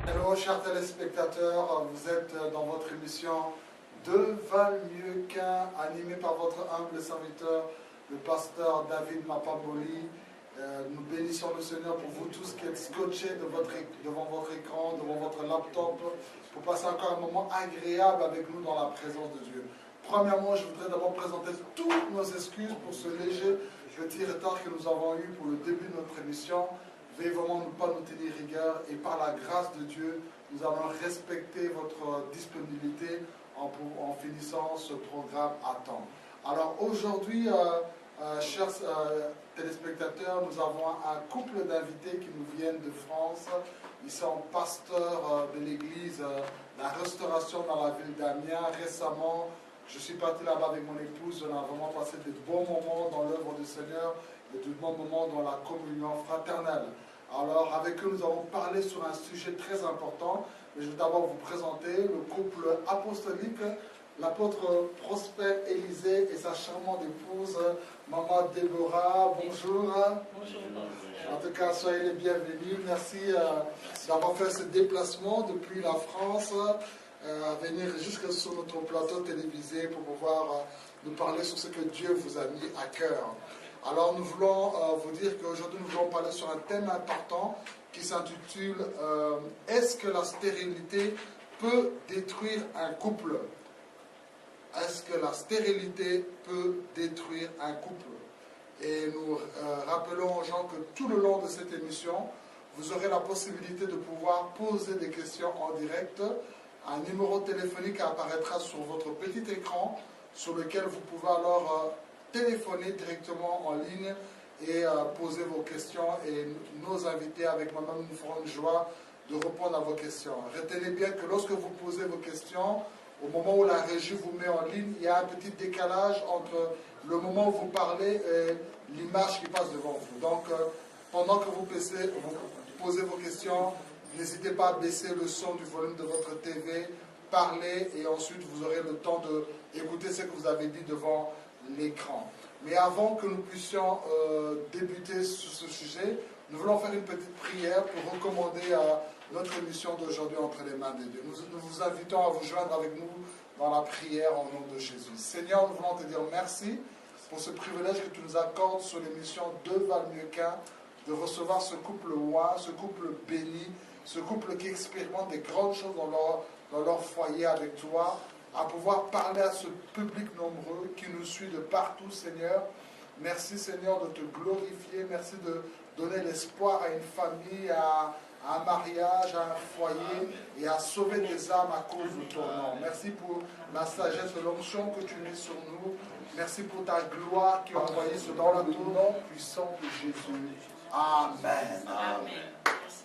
Hello, chers téléspectateurs, vous êtes dans votre émission Deux valent mieux qu'un, animée par votre humble serviteur, le pasteur David Mapaboli. Nous bénissons le Seigneur pour vous tous qui êtes scotchés devant votre écran, devant votre laptop, pour passer encore un moment agréable avec nous dans la présence de Dieu. Premièrement, je voudrais d'abord présenter toutes nos excuses pour ce léger petit retard que nous avons eu pour le début de notre émission. Veuillez vraiment ne pas nous tenir rigueur et par la grâce de Dieu, nous allons respecter votre disponibilité en finissant ce programme à temps. Alors aujourd'hui, chers téléspectateurs, nous avons un couple d'invités qui nous viennent de France. Ils sont pasteurs de l'église La Restauration dans la ville d'Amiens. Récemment, je suis parti là-bas avec mon épouse. On a vraiment passé de bons moments dans l'œuvre du Seigneur et de bons moments dans la communion fraternelle. Alors, avec eux, nous avons parlé sur un sujet très important. Mais je vais d'abord vous présenter le couple apostolique, l'apôtre Prosper Élisée et sa charmante épouse, Maman Déborah. Bonjour. Bonjour. En tout cas, soyez les bienvenus. Merci d'avoir fait ce déplacement depuis la France, venir jusque sur notre plateau télévisé pour pouvoir nous parler sur ce que Dieu vous a mis à cœur. Alors nous voulons vous dire qu'aujourd'hui nous voulons parler sur un thème important qui s'intitule « Est-ce que la stérilité peut détruire un couple ?» Est-ce que la stérilité peut détruire un couple? Et nous rappelons aux gens que tout le long de cette émission, vous aurez la possibilité de pouvoir poser des questions en direct. Un numéro téléphonique apparaîtra sur votre petit écran sur lequel vous pouvez alors téléphoner directement en ligne et poser vos questions, et nos invités avec moi-même nous ferons une joie de répondre à vos questions. Retenez bien que lorsque vous posez vos questions, au moment où la régie vous met en ligne, il y a un petit décalage entre le moment où vous parlez et l'image qui passe devant vous. Donc, pendant que vous posez vos questions, n'hésitez pas à baisser le son du volume de votre TV, parlez, et ensuite vous aurez le temps d'écouter ce que vous avez dit devant l'écran. Mais avant que nous puissions débuter sur ce sujet, nous voulons faire une petite prière pour recommander notre émission d'aujourd'hui entre les mains de Dieu. Nous vous invitons à vous joindre avec nous dans la prière au nom de Jésus. Seigneur, nous voulons te dire merci pour ce privilège que tu nous accordes sur l'émission Deux valent mieux qu'un, de recevoir ce couple oint, ce couple béni, ce couple qui expérimente des grandes choses dans leur foyer avec toi, à pouvoir parler à ce public nombreux qui nous suit de partout, Seigneur. Merci, Seigneur, de te glorifier. Merci de donner l'espoir à une famille, à un mariage, à un foyer, et à sauver des âmes à cause de ton nom. Merci pour la sagesse de l'onction que tu mets sur nous. Merci pour ta gloire qui est envoyée dans le nom puissant de Jésus. Amen. Amen.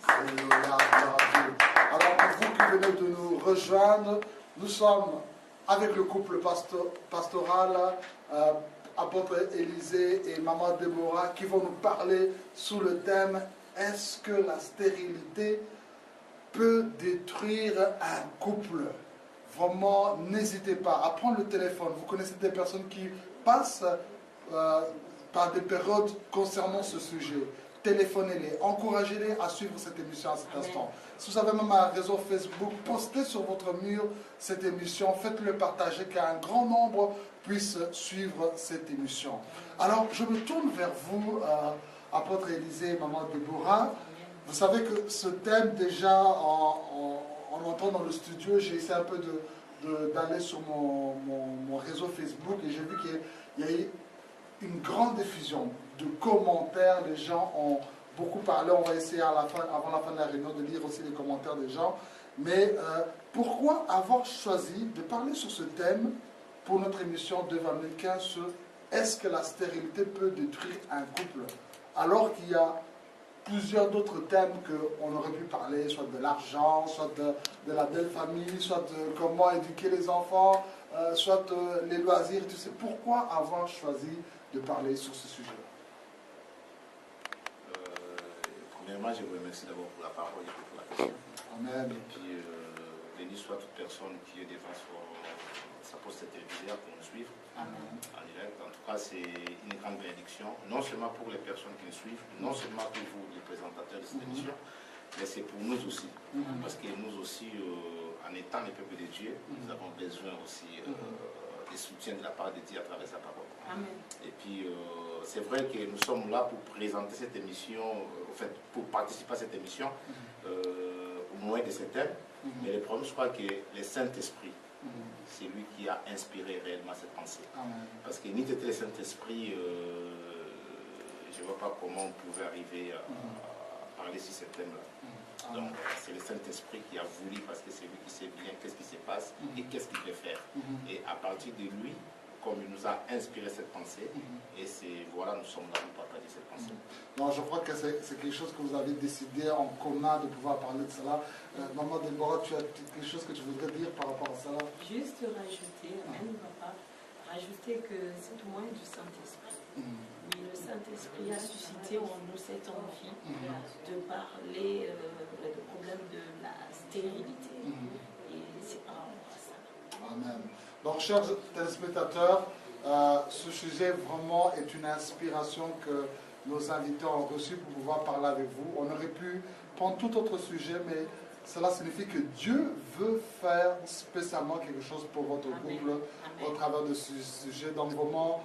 Alléluia. Alors, pour vous qui venez de nous rejoindre, nous sommes avec le couple pastoral, apôtre Élisée et maman Déborah, qui vont nous parler sous le thème « Est-ce que la stérilité peut détruire un couple ?» Vraiment, n'hésitez pas à prendre le téléphone. Vous connaissez des personnes qui passent par des périodes concernant ce sujet. Téléphonez-les, encouragez-les à suivre cette émission à cet instant. Si vous avez même un réseau Facebook, postez sur votre mur cette émission, faites-le partager, qu'un grand nombre puisse suivre cette émission. Alors, je me tourne vers vous, apôtre Élisée et maman Déborah. Vous savez que ce thème, déjà, en entrant dans le studio, j'ai essayé un peu d'aller sur mon réseau Facebook, et j'ai vu qu'il y a eu une grande diffusion de commentaires. Les gens ont beaucoup parlé. On va essayer avant la fin de la réunion de lire aussi les commentaires des gens. Mais pourquoi avoir choisi de parler sur ce thème pour notre émission de 2015 sur « Est-ce que la stérilité peut détruire un couple ?» alors qu'il y a plusieurs d'autres thèmes qu'on aurait pu parler, soit de l'argent, soit de la belle famille, soit de comment éduquer les enfants, soit les loisirs, tu sais. Pourquoi avoir choisi de parler sur ce sujet-là? Premièrement, je vous remercie d'abord pour la parole et pour la question. Amen. Et puis, béni soit toute personne qui est devant sa poste télévisée pour nous suivre. Amen. En direct. En tout cas, c'est une grande bénédiction, non seulement pour les personnes qui nous suivent, non seulement pour vous, les présentateurs de cette émission, mais c'est pour nous aussi. Parce que nous aussi, en étant les peuples de Dieu, nous avons besoin aussi des soutiens de la part de Dieu à travers sa parole. Amen. Et puis, c'est vrai que nous sommes là pour présenter cette émission, en fait, pour participer à cette émission, au moins de ces thèmes. Mais le problème, je crois que le Saint-Esprit, c'est lui qui a inspiré réellement cette pensée. Parce que ni le Saint-Esprit, je ne vois pas comment on pouvait arriver à parler sur ce thème-là. Donc, c'est le Saint-Esprit qui a voulu, parce que c'est lui qui sait bien qu'est-ce qui se passe et qu'est-ce qu'il peut faire. Et à partir de lui, comme il nous a inspiré cette pensée, et c'est voilà, nous sommes là pour partager cette pensée. Non, je crois que c'est quelque chose que vous avez décidé en commun de pouvoir parler de cela. Maman Déborah, tu as quelque chose que tu voudrais dire par rapport à cela? Juste rajouter, même papa, rajouter que c'est au moins du Saint-Esprit. Oui, le Saint-Esprit a suscité en nous cette envie de parler du problème de la stérilité. Et c'est par rapport à ça. Amen. Donc, chers téléspectateurs, ce sujet vraiment est une inspiration que nos invités ont reçue pour pouvoir parler avec vous. On aurait pu prendre tout autre sujet, mais cela signifie que Dieu veut faire spécialement quelque chose pour votre couple au travers de ce sujet. Donc, vraiment,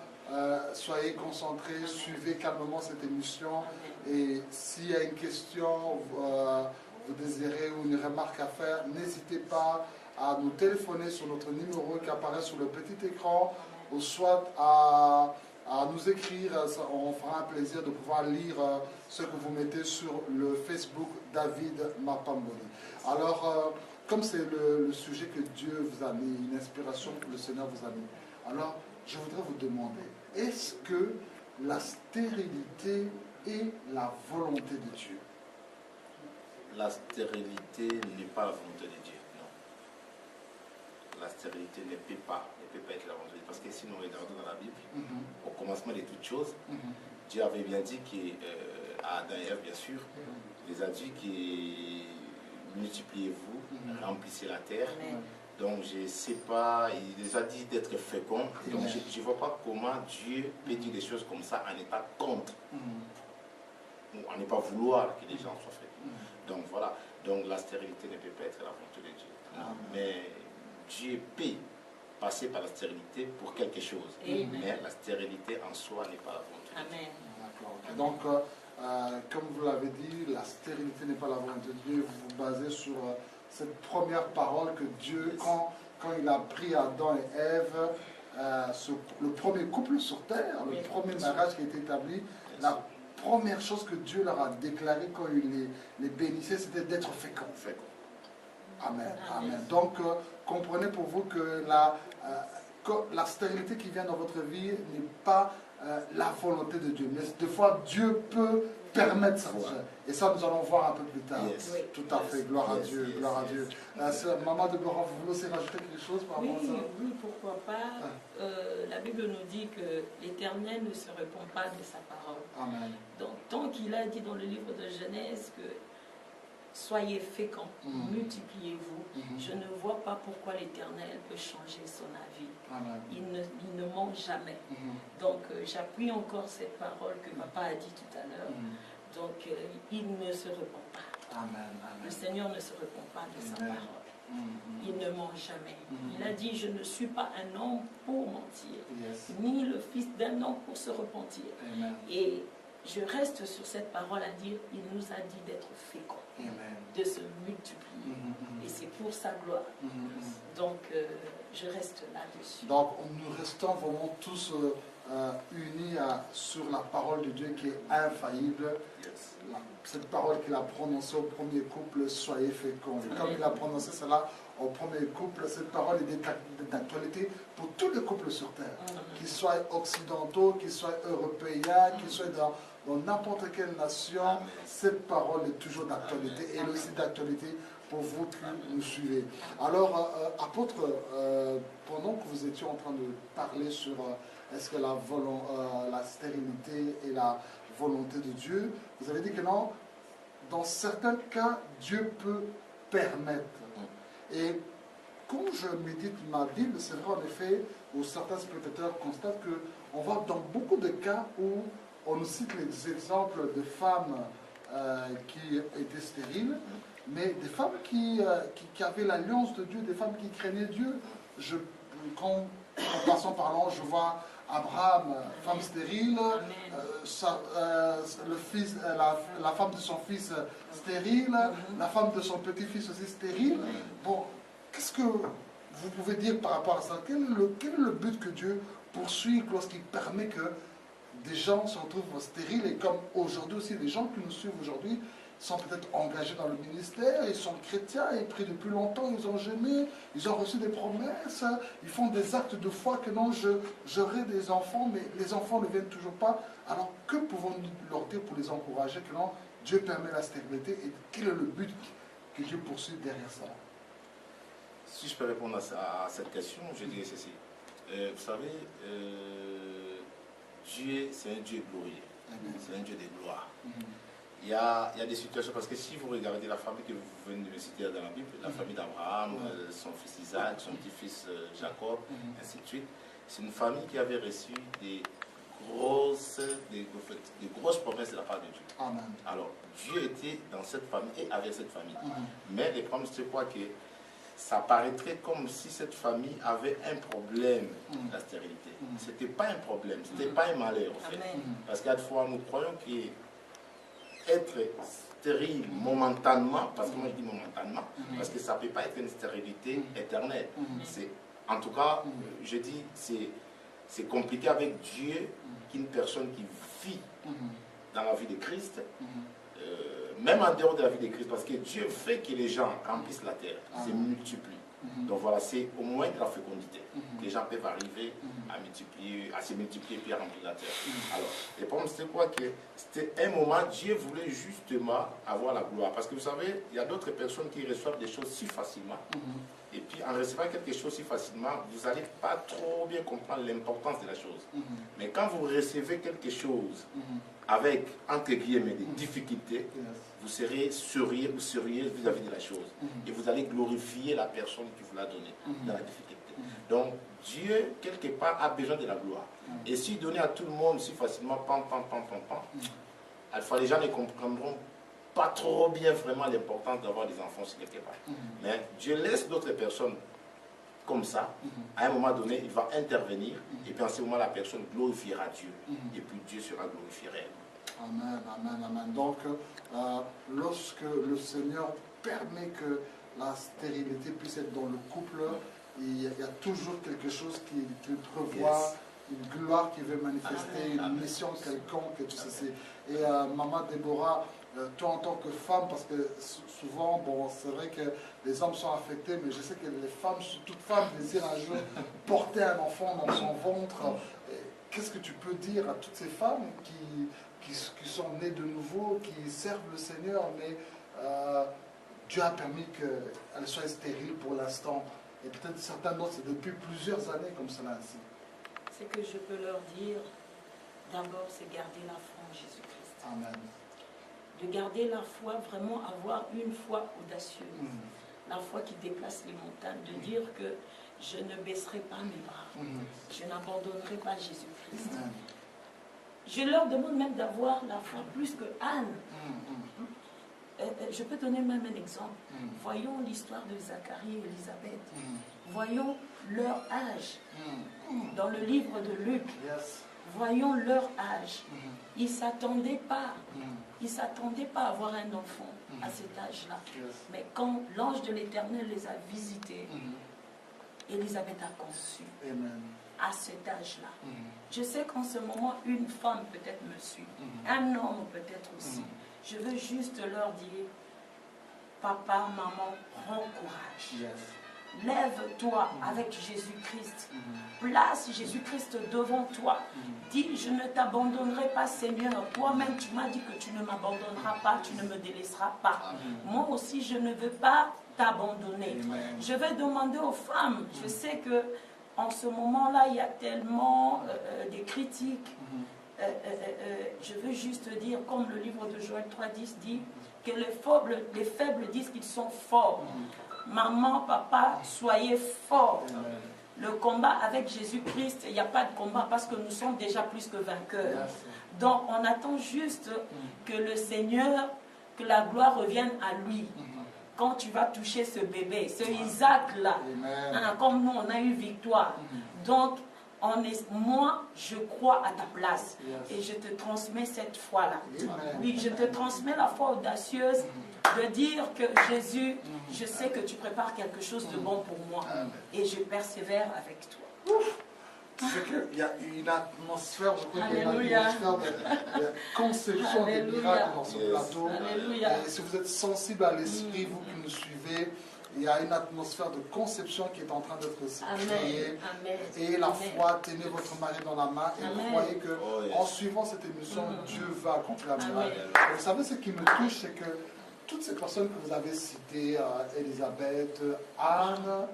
soyez concentrés, suivez calmement cette émission. Et s'il y a une question, vous désirez ou une remarque à faire, n'hésitez pas à nous téléphoner sur notre numéro qui apparaît sur le petit écran, ou soit à nous écrire. On fera un plaisir de pouvoir lire ce que vous mettez sur le Facebook David Mapamboli. Alors, comme c'est le sujet que Dieu vous a mis, une inspiration que le Seigneur vous a mis, alors je voudrais vous demander, est-ce que la stérilité est la volonté de Dieu? La stérilité n'est pas la volonté de Dieu, non. La stérilité ne peut pas être la volonté de Dieu. Parce que sinon, regardons dans la Bible, au commencement de toutes choses, Dieu avait bien dit à Adam et Ève, bien sûr, il les a dit que multipliez-vous, remplissez la terre. Donc, je ne sais pas, il les a dit d'être fécond. Donc, je ne vois pas comment Dieu peut dire des choses comme ça en étant contre. Ou en ne pas vouloir que les gens soient féconds. Donc, voilà. Donc, la stérilité ne peut pas être la volonté de Dieu. Mais Dieu peut passer par la stérilité pour quelque chose. Mais la stérilité en soi n'est pas la volonté de Dieu. D'accord. Donc, comme vous l'avez dit, la stérilité n'est pas la volonté de Dieu. Vous vous basez sur cette première parole que Dieu, quand il a pris Adam et Ève, le premier couple sur terre, le premier mariage qui a été établi, la première chose que Dieu leur a déclaré quand il les bénissait, c'était d'être féconds. Amen. Amen. Donc, comprenez pour vous que la stérilité qui vient dans votre vie n'est pas la volonté de Dieu. Mais des fois, Dieu peut permettre ça. Et ça, nous allons voir un peu plus tard. Tout à fait. Gloire à Dieu. Gloire à Dieu. Maman Déborah, vous voulez aussi rajouter quelque chose par rapport à ça? Oui, pourquoi pas. La Bible nous dit que l'Éternel ne se répand pas de sa parole. Amen. Donc, tant qu'il a dit dans le livre de Genèse que soyez féconds, multipliez-vous, je ne vois pas pourquoi l'Éternel peut changer son avis. Amen. Il ne ment jamais. Donc, j'appuie encore cette parole que papa a dit tout à l'heure. Donc, il ne se repent pas. Amen. Le Seigneur ne se repent pas de sa parole. Il ne ment jamais. Il a dit, je ne suis pas un homme pour mentir, ni le fils d'un homme pour se repentir. Amen. Et je reste sur cette parole à dire, il nous a dit d'être féconds, de se multiplier. Et c'est pour sa gloire. Donc, je reste là-dessus. Donc, nous restons vraiment tous unis sur la parole de Dieu qui est infaillible. Cette parole qu'il a prononcée au premier couple, soyez féconds. Et comme il a prononcé cela au premier couple, cette parole est d'actualité pour tous les couples sur terre, qu'ils soient occidentaux, qu'ils soient européens, qu'ils soient dans n'importe quelle nation. Cette parole est toujours d'actualité et elle est aussi d'actualité pour vous qui nous suivez. Alors, apôtre, pendant que vous étiez en train de parler sur est-ce que la stérilité est la volonté de Dieu, vous avez dit que non, dans certains cas, Dieu peut permettre. Et quand je médite ma Bible, c'est vrai en effet, où certains spectateurs constatent qu'on voit dans beaucoup de cas où on nous cite les exemples de femmes qui étaient stériles, mais des femmes qui avaient l'alliance de Dieu, des femmes qui craignaient Dieu. En passant par là, je vois Abraham, femme stérile, la femme de son fils stérile, la femme de son petit-fils aussi stérile. Bon, qu'est-ce que vous pouvez dire par rapport à ça? Quel est le but que Dieu poursuit lorsqu'il permet que des gens se retrouvent stériles? Et comme aujourd'hui aussi, les gens qui nous suivent aujourd'hui sont peut-être engagés dans le ministère, ils sont chrétiens, ils prient depuis longtemps, ils ont jeûné, ils ont reçu des promesses, ils font des actes de foi que non, j'aurai des enfants, mais les enfants ne viennent toujours pas. Alors que pouvons-nous leur dire pour les encourager que non, Dieu permet la stérilité et quel est le but que Dieu poursuit derrière ça? Si je peux répondre à cette question, je dirais ceci. Vous savez, Dieu, c'est un Dieu glorieux, c'est un Dieu de gloire. Il y a des situations, parce que si vous regardez la famille que vous venez de me citer dans la Bible, la famille d'Abraham, son fils Isaac, son petit-fils Jacob, ainsi de suite, c'est une famille qui avait reçu des grosses promesses de la part de Dieu. Amen. Alors, Dieu était dans cette famille et avec cette famille. Mais les problèmes, c'est quoi que ça paraîtrait comme si cette famille avait un problème, la stérilité. Ce n'était pas un problème, ce n'était pas un malheur, en fait. Parce qu'à la fois, nous croyons que être stérile momentanément, parce que moi je dis momentanément, parce que ça ne peut pas être une stérilité éternelle. En tout cas, je dis, c'est compliqué avec Dieu qu'une personne qui vit dans la vie de Christ, même en dehors de la vie de Christ, parce que Dieu fait que les gens remplissent la terre, se multiplient. Donc voilà, c'est au moins de la fécondité. Les gens peuvent arriver à se multiplier puis à remplir la terre. Alors, le problème c'est quoi? Que c'était un moment, Dieu voulait justement avoir la gloire. Parce que vous savez, il y a d'autres personnes qui reçoivent des choses si facilement. Et puis en recevant quelque chose si facilement, vous n'allez pas trop bien comprendre l'importance de la chose. Mais quand vous recevez quelque chose avec, entre guillemets, des difficultés, vous serez sérieux ou sérieuse vis-à-vis de la chose. Et vous allez glorifier la personne qui vous l'a donné dans la difficulté. Donc, Dieu, quelque part, a besoin de la gloire. Et si donner à tout le monde si facilement, à la fois les gens ne comprendront pas trop bien vraiment l'importance d'avoir des enfants sur quelque part. Mais Dieu laisse d'autres personnes comme ça. À un moment donné, il va intervenir. Et puis en ce moment, la personne glorifiera Dieu. Et puis Dieu sera glorifié réellement. Amen, amen, amen. Donc, lorsque le Seigneur permet que la stérilité puisse être dans le couple, il y a toujours quelque chose qu'il prévoit, une gloire qui veut manifester, une mission quelconque, tout ça. Et Maman Déborah, toi en tant que femme, parce que souvent, bon, c'est vrai que les hommes sont affectés, mais je sais que les femmes, toute femme désire un jour porter un enfant dans son ventre. Qu'est-ce que tu peux dire à toutes ces femmes qui sont nées de nouveau, qui servent le Seigneur, mais Dieu a permis qu'elles soient stériles pour l'instant. Et peut-être certains d'autres, c'est depuis plusieurs années comme cela ainsi. Ce que je peux leur dire, d'abord, c'est garder la foi en Jésus-Christ. Amen. De garder la foi, vraiment avoir une foi audacieuse. La foi qui déplace les montagnes, de dire que je ne baisserai pas mes bras. Je n'abandonnerai pas Jésus-Christ. Je leur demande même d'avoir la foi plus que Anne. Je peux donner même un exemple. Voyons l'histoire de Zacharie et Élisabeth. Voyons leur âge. Dans le livre de Luc, voyons leur âge. Ils ne s'attendaient pas. Ils ne s'attendaient pas à avoir un enfant à cet âge-là. Mais quand l'ange de l'Éternel les a visités, Élisabeth a conçu. À cet âge-là. Je sais qu'en ce moment, une femme peut-être me suit. Un homme peut-être aussi. Je veux juste leur dire, papa, maman, prends courage. Lève-toi avec Jésus-Christ. Place Jésus-Christ devant toi. Dis, je ne t'abandonnerai pas, Seigneur. Toi-même, tu m'as dit que tu ne m'abandonneras pas, tu ne me délaisseras pas. Moi aussi, je ne veux pas t'abandonner. Je vais demander aux femmes. Je sais que en ce moment-là, il y a tellement de critiques. Je veux juste dire, comme le livre de Joël 3,10 dit, que les faibles disent qu'ils sont forts. Maman, papa, soyez forts. Le combat avec Jésus-Christ, il n'y a pas de combat parce que nous sommes déjà plus que vainqueurs. Donc on attend juste que le Seigneur, que la gloire revienne à lui. Quand tu vas toucher ce bébé, ce Isaac-là, hein, comme nous on a eu victoire. Donc moi, je crois à ta place et je te transmets cette foi-là. Oui, je te transmets la foi audacieuse de dire que Jésus, je sais que tu prépares quelque chose de bon pour moi et je persévère avec toi. C'est qu'il y a une atmosphère, je crois qu'il y a une atmosphère de conception des miracles dans ce plateau. Et si vous êtes sensible à l'esprit, vous qui nous suivez, il y a une atmosphère de conception qui est en train d'être créée. Et la foi, tenez votre mari dans la main et croyez qu'en suivant cette émission, Dieu va accomplir un miracle. Et vous savez, ce qui me touche, c'est que toutes ces personnes que vous avez citées, Elisabeth, Anne,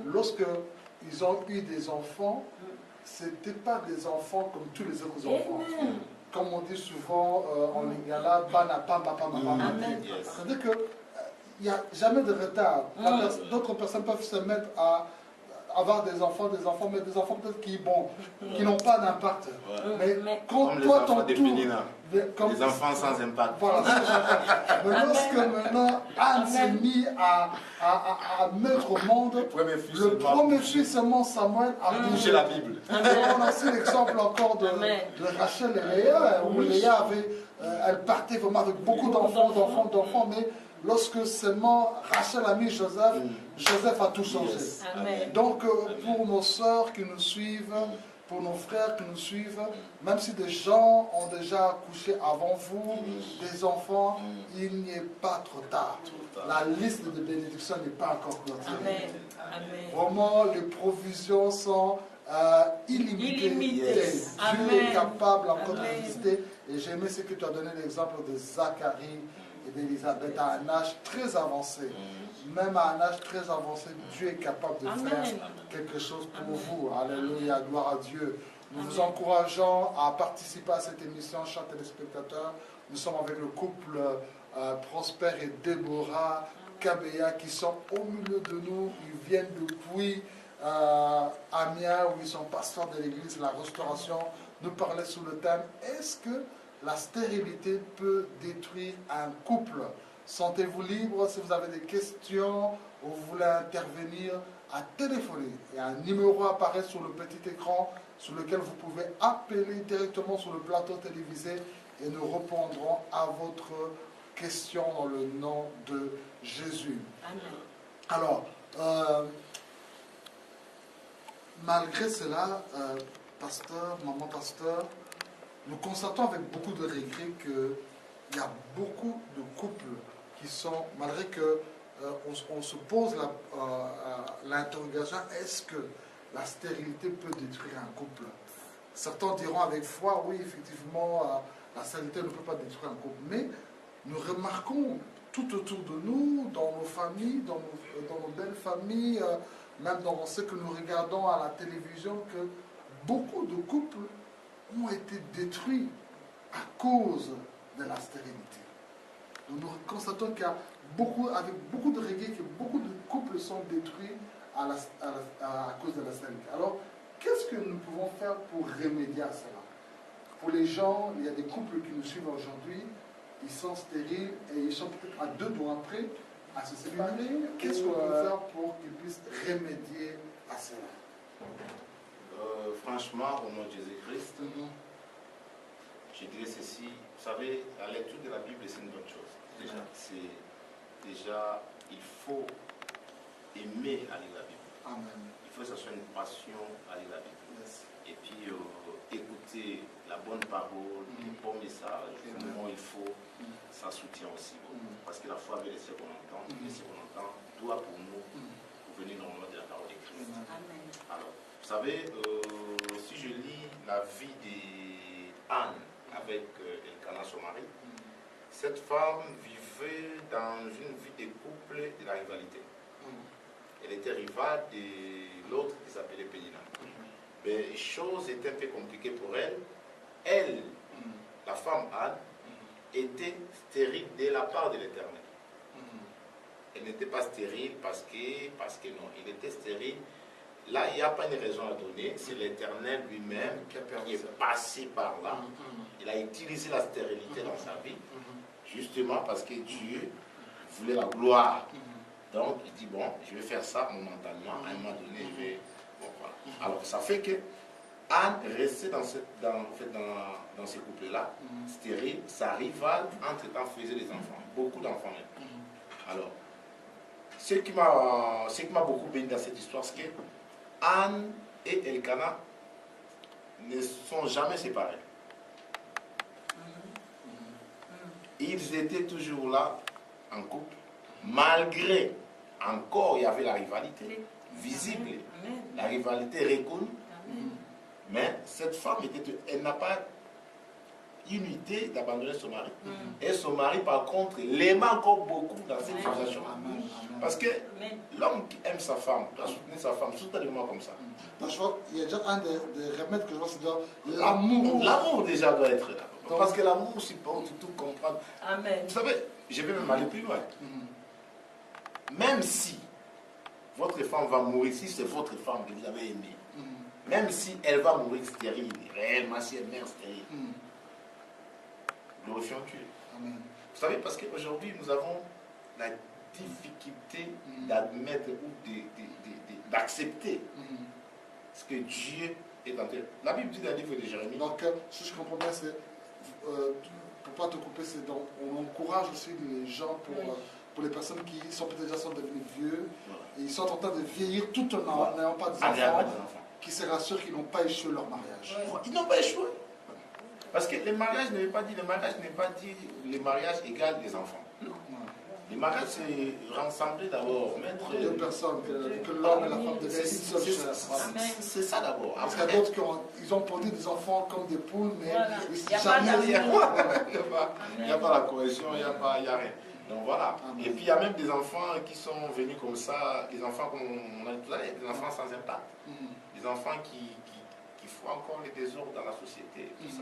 lorsqu'ils ont eu des enfants, ce n'étaient pas des enfants comme tous les autres enfants. Comme on dit souvent en lingala, c'est-à-dire que il n'y a jamais de retard. D'autres personnes peuvent se mettre à avoir des enfants, mais des enfants peut-être qui n'ont pas d'impact. Mais quand comme toi, les enfants ton tour... Comme les enfants sans impact. Voilà, mais lorsque maintenant Anne s'est mis à mettre au monde, le premier fils seulement Samuel a bougé la Bible. On a aussi l'exemple encore de Rachel et Léa, où Léa avait, elle partait vraiment avec beaucoup d'enfants, mais lorsque seulement Rachel a mis Joseph, Joseph a tout changé. Donc pour nos sœurs qui nous suivent, pour nos frères qui nous suivent, même si des gens ont déjà accouché avant vous, des enfants, il n'est pas trop tard. La liste de bénédictions n'est pas encore clôturée. Vraiment, les provisions sont illimitées. Dieu est capable encore de visiter. Et j'ai aimé ce que tu as donné l'exemple de Zacharie et d'Elisabeth à un âge très avancé. Même à un âge très avancé, Dieu est capable de faire quelque chose pour vous. Alléluia, gloire à Dieu. Nous vous encourageons à participer à cette émission, chers téléspectateurs. Nous sommes avec le couple Prosper et Déborah Kabea qui sont au milieu de nous. Ils viennent depuis Amiens, où ils sont pasteurs de l'église, la restauration. Nous parlaient sur le thème, est-ce que la stérilité peut détruire un couple? Sentez-vous libre, si vous avez des questions ou vous voulez intervenir, à téléphoner. Et un numéro apparaît sur le petit écran sur lequel vous pouvez appeler directement sur le plateau télévisé et nous répondrons à votre question dans le nom de Jésus. Amen. Alors, malgré cela, pasteur, maman pasteur, nous constatons avec beaucoup de regret qu'il y a beaucoup de couples qui sont, malgré que on se pose l'interrogation, est-ce que la stérilité peut détruire un couple? Certains diront avec foi, oui, effectivement, la stérilité ne peut pas détruire un couple. Mais nous remarquons tout autour de nous, dans nos familles, dans nos belles familles, même dans ce que nous regardons à la télévision, que beaucoup de couples ont été détruits à cause de la stérilité. Donc nous constatons qu'il y a avec beaucoup de regret, que beaucoup de couples sont détruits à cause de la stérilité. Alors, qu'est-ce que nous pouvons faire pour remédier à cela? Pour les gens, il y a des couples qui nous suivent aujourd'hui, ils sont stériles et ils sont peut-être à 2 doigts près à se séparer. Qu'est-ce qu'on peut faire pour qu'ils puissent remédier à cela? Franchement, au nom de Jésus-Christ, je dirais ceci. Vous savez, la lecture de la Bible, c'est une bonne chose. Déjà, il faut aimer à lire la Bible. Amen. Il faut que ce soit une passion à lire la Bible. Et puis, écouter la bonne parole, les bons messages, au moment où il faut, ça soutient aussi. Parce que la foi avec les siècles qu'on entend, doit pour nous venir normalement de la parole de Christ. Amen. Alors, vous savez, si je lis la vie d'Anne avec Elkana, son mari, cette femme vivait dans une vie de couple de la rivalité. Elle était rivale de l'autre qui s'appelait Pénina. Mais les choses étaient un peu compliquées pour elle. Elle, la femme Anne, était stérile de la part de l'Éternel. Elle n'était pas stérile parce que non, elle était stérile là, il n'y a pas une raison à donner. C'est l'Éternel lui-même qui est passé par là. Il a utilisé la stérilité dans sa vie, justement parce que Dieu voulait la gloire. Donc, il dit, bon, je vais faire ça momentanément. À un moment donné, je vais... Bon, voilà. Alors, ça fait que Anne restait dans ces couples-là, stérile. Sa rivale, entre-temps, faisait des enfants. Beaucoup d'enfants même. Alors, ce qui m'a beaucoup béni dans cette histoire, c'est que Anne et Elkana ne sont jamais séparés. Ils étaient toujours là, en couple, malgré, encore, il y avait la rivalité visible, la rivalité reconnue. Mais cette femme, elle n'a pas unité d'abandonner son mari. Et son mari, par contre, l'aimait encore beaucoup dans cette situation. Parce que l'homme qui aime sa femme, doit soutenir sa femme, surtout des moments comme ça. Donc, je vois, il y a déjà un des remèdes que je vois, c'est l'amour. L'amour déjà doit être là. Parce que l'amour supporte tout, comprendre. Amen. Vous savez, je vais même aller plus loin. Même si votre femme va mourir, si c'est votre femme que vous avez aimée, même si elle va mourir stérile, réellement si elle meurt stérile, glorifions Dieu. Amen. Vous savez, parce qu'aujourd'hui, nous avons la difficulté d'admettre ou d'accepter ce que Dieu est en train. La Bible dit dans le livre de Jérémie. Donc, si je comprends bien, c'est, pour ne pas te couper, c'est donc, on encourage aussi les gens pour les personnes qui sont peut-être déjà devenues vieux, et ils sont en train de vieillir tout en n'ayant pas d'enfants, qui se rassurent qu'ils n'ont pas échoué leur mariage. Ils n'ont pas échoué. Parce que le mariage n'est pas dit le mariage égal des enfants. Non. Le mariage, c'est rassembler d'abord, mettre deux personnes, que l'homme et la femme deviennent une seule chair. C'est ça d'abord. Parce qu'il y a d'autres qui ont produit des enfants comme des poules, mais il n'y a pas la cohésion, il n'y a rien. Donc voilà. Et puis il y a même des enfants qui sont venus comme ça, des enfants comme on a dit tout à l'heure, des enfants sans impact. Des enfants qui font encore les désordres dans la société. Tout ça.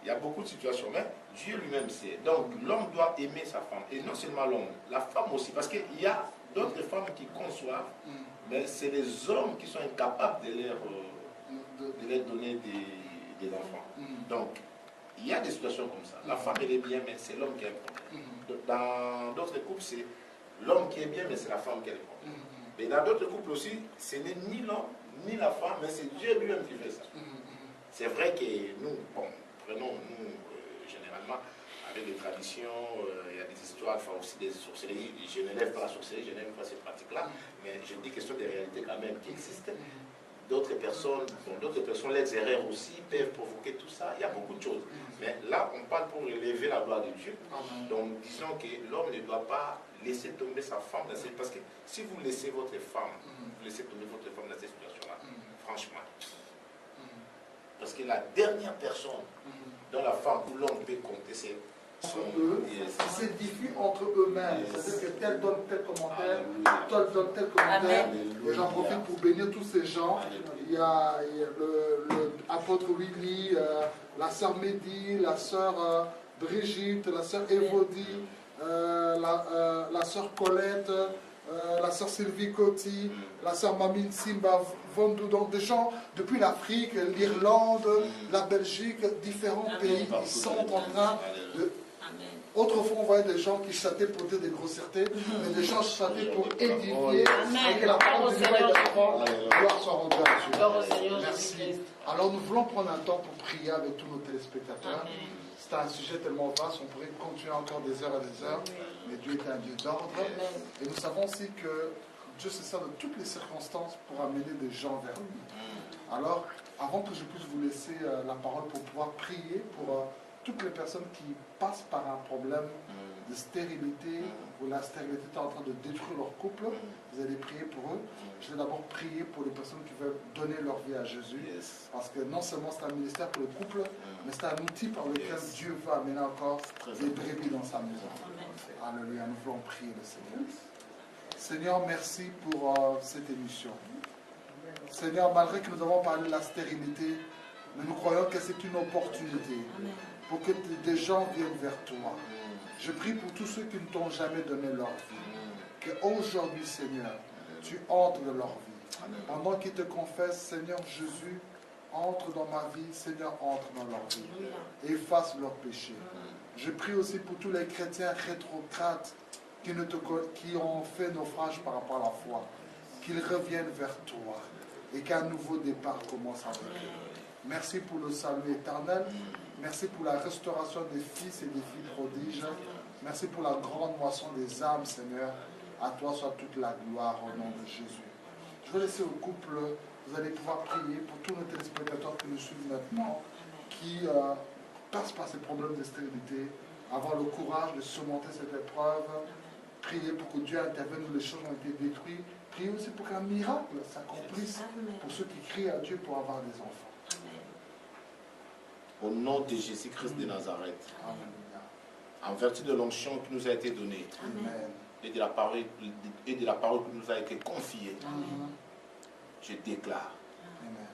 Il y a beaucoup de situations, mais Dieu lui-même sait. Donc l'homme doit aimer sa femme. Et non seulement l'homme, la femme aussi. Parce qu'il y a d'autres femmes qui conçoivent, mais c'est les hommes qui sont incapables de leur donner des enfants. Donc, il y a des situations comme ça. La femme, elle est bien, mais c'est l'homme qui a un problème. Dans d'autres couples, c'est l'homme qui est bien, mais c'est la femme qui a un problème. Mais dans d'autres couples aussi, ce n'est ni l'homme, ni la femme, mais c'est Dieu lui-même qui fait ça. C'est vrai que nous, prenons, généralement, avec les traditions, il y a des histoires, enfin aussi des sorcelleries. Je n'élève pas la sorcellerie, je n'aime pas ces pratiques-là, mais je dis que ce sont des réalités quand même qui existent. D'autres personnes, les erreurs aussi peuvent provoquer tout ça. Il y a beaucoup de choses. Mais là, on parle pour élever la gloire de Dieu. Donc, disons que l'homme ne doit pas laisser tomber sa femme dans cette... Parce que si vous laissez votre femme, vous laissez tomber votre femme dans cette situation-là, franchement. Parce que la dernière personne dont la femme ou l'homme peut compter, c'est eux, qui s'édifient entre eux-mêmes. C'est-à-dire que tel donne tel commentaire, tel donne tel commentaire. Et j'en profite pour bénir tous ces gens. Il y a l'apôtre Willy, la sœur Mehdi, la sœur Brigitte, la sœur Évodie, la sœur Colette, la sœur Sylvie Coty, la sœur Mamine Simba Vondou, donc des gens depuis l'Afrique, l'Irlande, la Belgique, différents pays qui sont en train de... Autrefois, on voyait des gens qui châtaient pour dire des grossièretés, mais des gens châtaient pour édifier et que la parole de Dieu et d'enfant, gloire soit rendue à Dieu. Merci. Alors nous voulons prendre un temps pour prier avec tous nos téléspectateurs. C'est un sujet tellement vaste, on pourrait continuer encore des heures et des heures, mais Dieu est un Dieu d'ordre. Et nous savons aussi que Dieu se sert de toutes les circonstances pour amener des gens vers lui. Alors, avant que je puisse vous laisser la parole pour pouvoir prier pour toutes les personnes qui passent par un problème de stérilité, où la stérilité est en train de détruire leur couple, vous allez prier pour eux. Je vais d'abord prier pour les personnes qui veulent donner leur vie à Jésus, parce que non seulement c'est un ministère pour le couple, mais c'est un outil par lequel Dieu va amener encore des brebis dans sa maison. Alléluia, nous voulons prier le Seigneur. Seigneur, merci pour cette émission. Seigneur, malgré que nous avons parlé de la stérilité, mais nous croyons que c'est une opportunité pour que des gens viennent vers toi. Je prie pour tous ceux qui ne t'ont jamais donné leur vie. Qu'aujourd'hui, Seigneur, tu entres dans leur vie. À moi qui te confesse, Seigneur Jésus, entre dans ma vie, Seigneur, entre dans leur vie. Efface leurs péchés. Je prie aussi pour tous les chrétiens rétrogrades qui ont fait naufrage par rapport à la foi. Qu'ils reviennent vers toi et qu'un nouveau départ commence avec eux. Merci pour le salut éternel. Merci pour la restauration des fils et des filles prodiges. Merci pour la grande moisson des âmes, Seigneur. À toi soit toute la gloire au nom de Jésus. Je vais laisser au couple, vous allez pouvoir prier pour tous nos téléspectateurs qui nous suivent maintenant, qui passent par ces problèmes de stérilité, avoir le courage de surmonter cette épreuve. Prier pour que Dieu intervienne où les choses ont été détruites. Priez aussi pour qu'un miracle s'accomplisse pour ceux qui crient à Dieu pour avoir des enfants. Au nom de Jésus-Christ de Nazareth, Amen. en vertu de l'onction qui nous a été donnée Amen. et de la parole qui nous a été confiée, Amen. je déclare, Amen.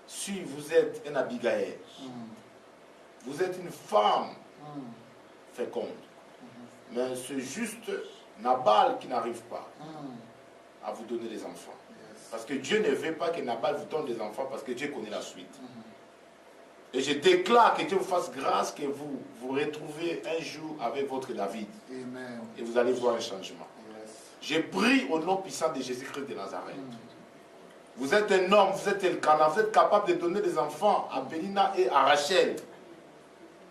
si vous êtes un Abigail, vous êtes une femme féconde, mais c'est juste Nabal qui n'arrive pas à vous donner des enfants. Parce que Dieu ne veut pas que Nabal vous donne des enfants parce que Dieu connaît la suite. Et je déclare que Dieu vous fasse grâce, que vous vous retrouvez un jour avec votre David. Amen. Et vous allez voir un changement. Je prie au nom puissant de Jésus-Christ de Nazareth. Vous êtes un homme, vous êtes Elkanah, vous êtes capable de donner des enfants à Pénina et à Rachel.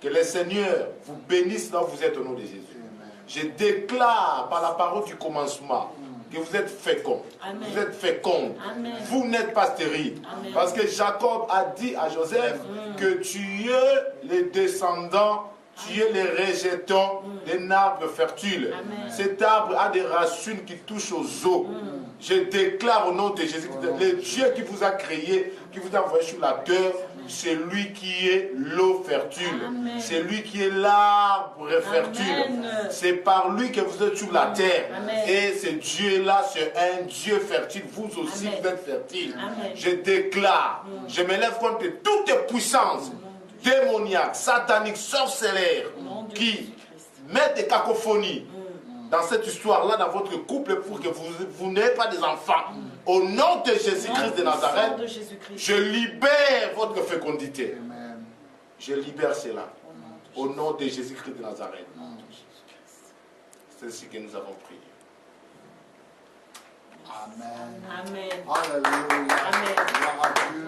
Que le Seigneur vous bénisse là où vous êtes au nom de Jésus. Je déclare par la parole du commencement que vous êtes fécond. Vous êtes fécond. Vous n'êtes pas stérile. Parce que Jacob a dit à Joseph que tu es le descendant, tu es le rejeton d'un arbre fertile. Cet arbre a des racines qui touchent aux eaux. Je déclare au nom de Jésus, le Dieu qui vous a créé, qui vous a envoyé sur la terre, c'est lui qui est l'eau fertile. C'est lui qui est l'arbre fertile. C'est par lui que vous êtes sur la terre. Et ce Dieu-là, c'est un Dieu fertile. Vous aussi, vous êtes fertile. Je déclare, je me lève contre toute puissance démoniaque, satanique, sorcellaire, qui met des cacophonies dans cette histoire-là, dans votre couple, pour que vous n'ayez pas des enfants. Au nom de Jésus-Christ de Nazareth, je libère votre fécondité. Je libère cela. Au nom de Jésus-Christ de Nazareth. C'est ce que nous avons prié. Amen. Amen. Alléluia. Amen. Gloire à Dieu.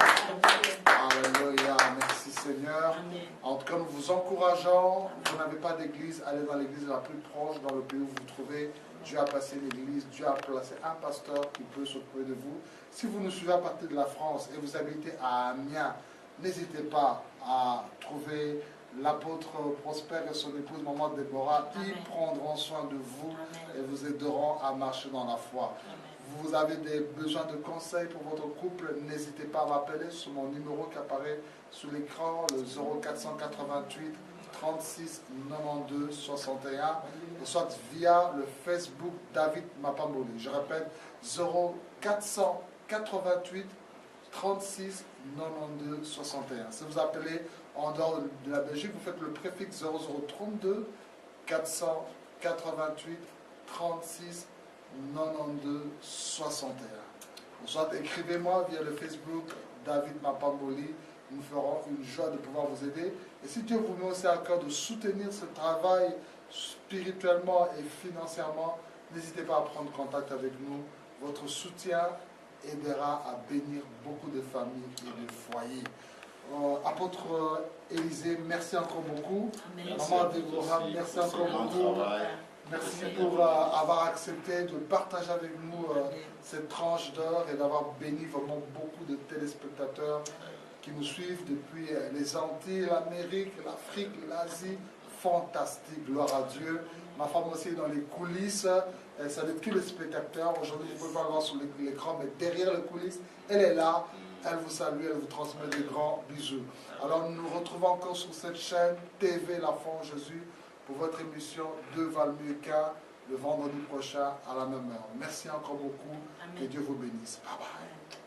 Alléluia. Merci Seigneur. Amen. En tout cas, nous vous encourageons. Vous n'avez pas d'église, allez dans l'église la plus proche dans le pays où vous vous trouvez. Dieu a placé l'église, Dieu a placé un pasteur qui peut s'occuper de vous. Si vous nous suivez à partir de la France et vous habitez à Amiens, n'hésitez pas à trouver l'apôtre Prosper et son épouse Maman Déborah. Ils prendront soin de vous et vous aideront à marcher dans la foi. Vous avez des besoins de conseils pour votre couple, n'hésitez pas à m'appeler sur mon numéro qui apparaît sur l'écran, le 0488 36 92 61, ou soit via le Facebook David Mapamboli. Je répète, 0488 36 92 61. Si vous appelez en dehors de la Belgique, vous faites le préfixe 0032 488 36 92 61. Ou soit écrivez-moi via le Facebook David Mapamboli. Nous ferons une joie de pouvoir vous aider. Et si Dieu vous met aussi à cœur de soutenir ce travail spirituellement et financièrement, n'hésitez pas à prendre contact avec nous. Votre soutien aidera à bénir beaucoup de familles et de foyers. Apôtre Élisée, merci encore beaucoup. Maman Déborah, merci encore beaucoup. Merci pour avoir accepté de partager avec nous cette tranche d'heure et d'avoir béni vraiment beaucoup de téléspectateurs qui nous suivent depuis les Antilles, l'Amérique, l'Afrique, l'Asie. Fantastique, gloire à Dieu. Ma femme aussi est dans les coulisses. Elle salue tous les spectateurs. Aujourd'hui, vous pouvez pas voir sur l'écran, mais derrière les coulisses, elle est là. Elle vous salue, elle vous transmet des grands bisous. Alors, nous nous retrouvons encore sur cette chaîne TV L'Enfant Jésus pour votre émission de Valmueka le vendredi prochain à la même heure. Merci encore beaucoup. Amen. Que Dieu vous bénisse. Bye bye.